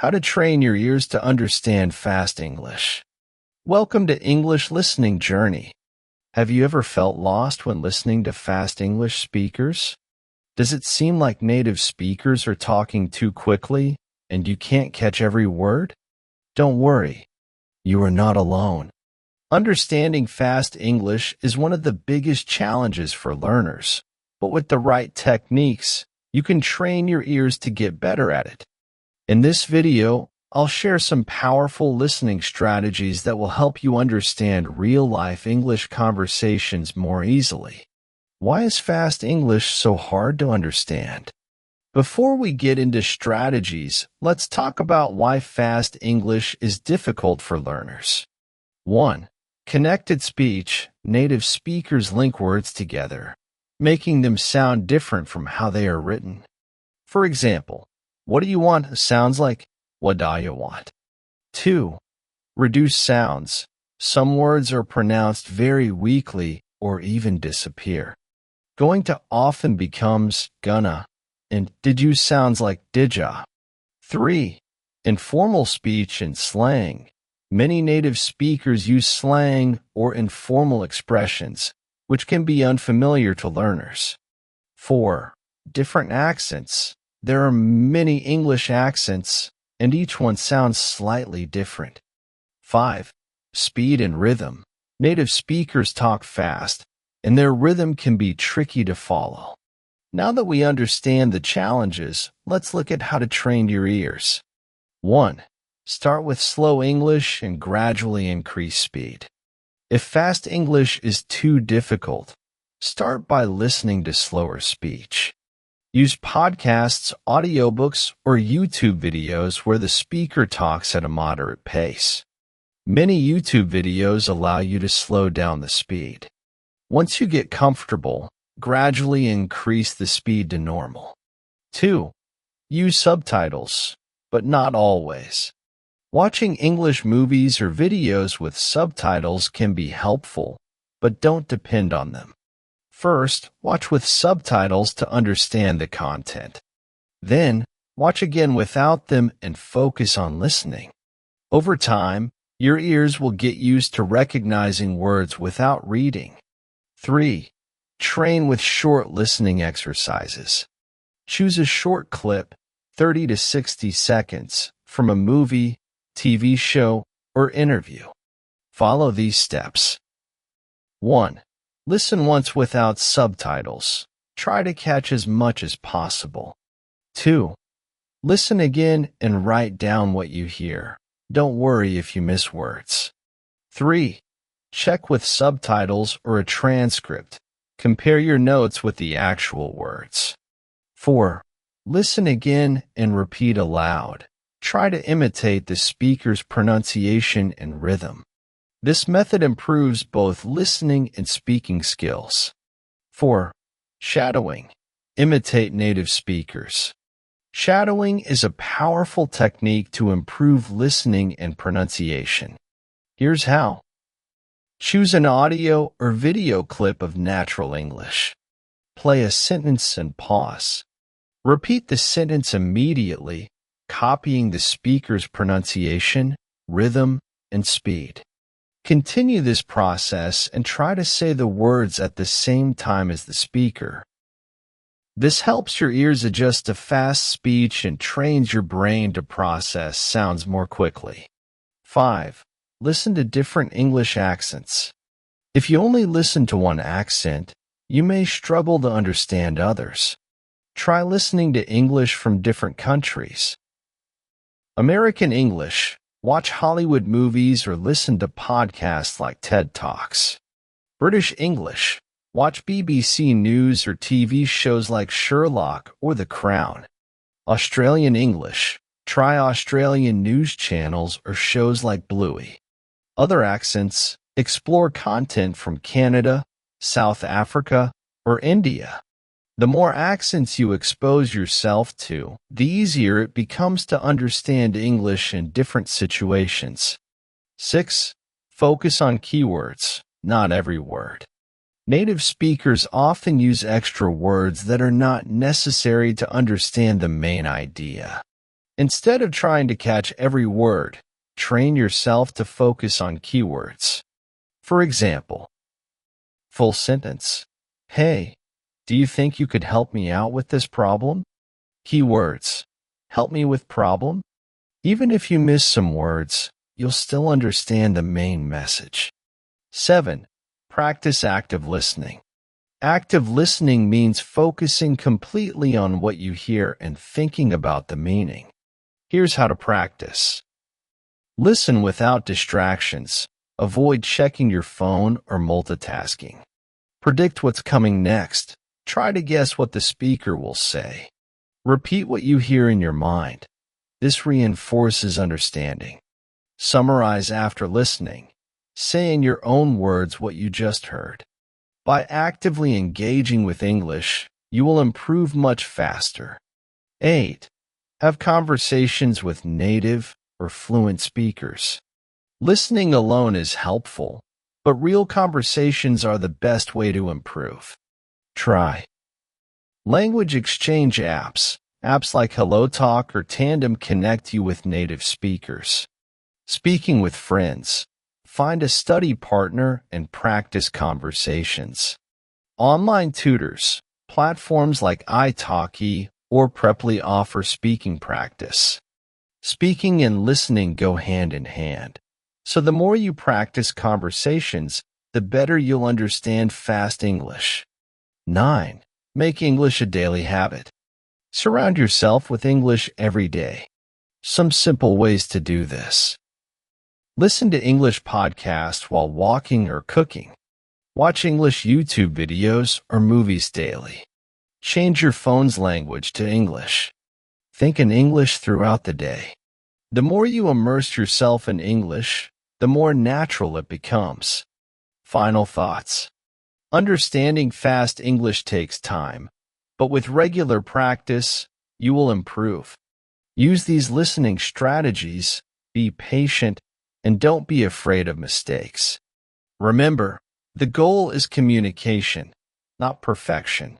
How to train your ears to understand fast English. Welcome to English Listening Journey. Have you ever felt lost when listening to fast English speakers? Does it seem like native speakers are talking too quickly and you can't catch every word? Don't worry, you are not alone. Understanding fast English is one of the biggest challenges for learners, but with the right techniques, you can train your ears to get better at it. In this video, I'll share some powerful listening strategies that will help you understand real-life English conversations more easily. Why is fast English so hard to understand? Before we get into strategies, let's talk about why fast English is difficult for learners. 1. Connected speech. Native speakers link words together, making them sound different from how they are written. For example, what do you want sounds like what do you want. 2. Reduced sounds. Some words are pronounced very weakly or even disappear. Going to often becomes gonna, and did you sounds like did ya. 3. Informal speech and slang. Many native speakers use slang or informal expressions, which can be unfamiliar to learners. 4. Different accents. There are many English accents, and each one sounds slightly different. 5. Speed and rhythm. Native speakers talk fast, and their rhythm can be tricky to follow. Now that we understand the challenges, let's look at how to train your ears. 1. Start with slow English and gradually increase speed. If fast English is too difficult, start by listening to slower speech. Use podcasts, audiobooks, or YouTube videos where the speaker talks at a moderate pace. Many YouTube videos allow you to slow down the speed. Once you get comfortable, gradually increase the speed to normal. 2. Use subtitles, but not always. Watching English movies or videos with subtitles can be helpful, but don't depend on them. First, watch with subtitles to understand the content. Then, watch again without them and focus on listening. Over time, your ears will get used to recognizing words without reading. 3. Train with short listening exercises. Choose a short clip, 30 to 60 seconds, from a movie, TV show, or interview. Follow these steps. 1. Listen once without subtitles. Try to catch as much as possible. 2. Listen again and write down what you hear. Don't worry if you miss words. 3. Check with subtitles or a transcript. Compare your notes with the actual words. 4. Listen again and repeat aloud. Try to imitate the speaker's pronunciation and rhythm. This method improves both listening and speaking skills. 4. Shadowing. Imitate native speakers. Shadowing is a powerful technique to improve listening and pronunciation. Here's how. Choose an audio or video clip of natural English. Play a sentence and pause. Repeat the sentence immediately, copying the speaker's pronunciation, rhythm, and speed. Continue this process and try to say the words at the same time as the speaker. This helps your ears adjust to fast speech and trains your brain to process sounds more quickly. 5. Listen to different English accents. If you only listen to one accent, you may struggle to understand others. Try listening to English from different countries. American English. Watch Hollywood movies or listen to podcasts like TED Talks. British English. Watch BBC News or TV shows like Sherlock or The Crown. Australian English. Try Australian news channels or shows like Bluey. Other accents. Explore content from Canada, South Africa, or India. The more accents you expose yourself to, the easier it becomes to understand English in different situations. 6. Focus on keywords, not every word. Native speakers often use extra words that are not necessary to understand the main idea. Instead of trying to catch every word, train yourself to focus on keywords. For example, full sentence. Hey, do you think you could help me out with this problem? Keywords. Help me with problem? Even if you miss some words, you'll still understand the main message. 7. Practice active listening. Active listening means focusing completely on what you hear and thinking about the meaning. Here's how to practice. Listen without distractions. Avoid checking your phone or multitasking. Predict what's coming next. Try to guess what the speaker will say. Repeat what you hear in your mind. This reinforces understanding. Summarize after listening. Say in your own words what you just heard. By actively engaging with English, you will improve much faster. 8. Have conversations with native or fluent speakers. Listening alone is helpful, but real conversations are the best way to improve. Try language exchange apps. Apps like HelloTalk or Tandem connect you with native speakers. Speaking with friends. Find a study partner and practice conversations. Online tutors. Platforms like italki or Preply offer speaking practice. Speaking and listening go hand in hand. So the more you practice conversations, the better you'll understand fast English. 9. Make English a daily habit. Surround yourself with English every day. Some simple ways to do this. Listen to English podcasts while walking or cooking. Watch English YouTube videos or movies daily. Change your phone's language to English. Think in English throughout the day. The more you immerse yourself in English, the more natural it becomes. Final thoughts. Understanding fast English takes time, but with regular practice, you will improve. Use these listening strategies, be patient, and don't be afraid of mistakes. Remember, the goal is communication, not perfection.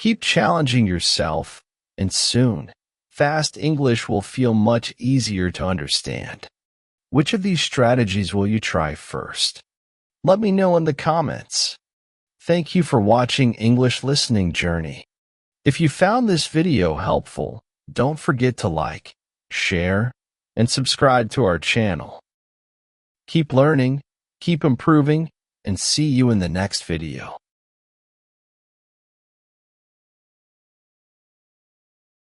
Keep challenging yourself, and soon, fast English will feel much easier to understand. Which of these strategies will you try first? Let me know in the comments. Thank you for watching English Listening Journey. If you found this video helpful, don't forget to like, share, and subscribe to our channel. Keep learning, keep improving, and see you in the next video.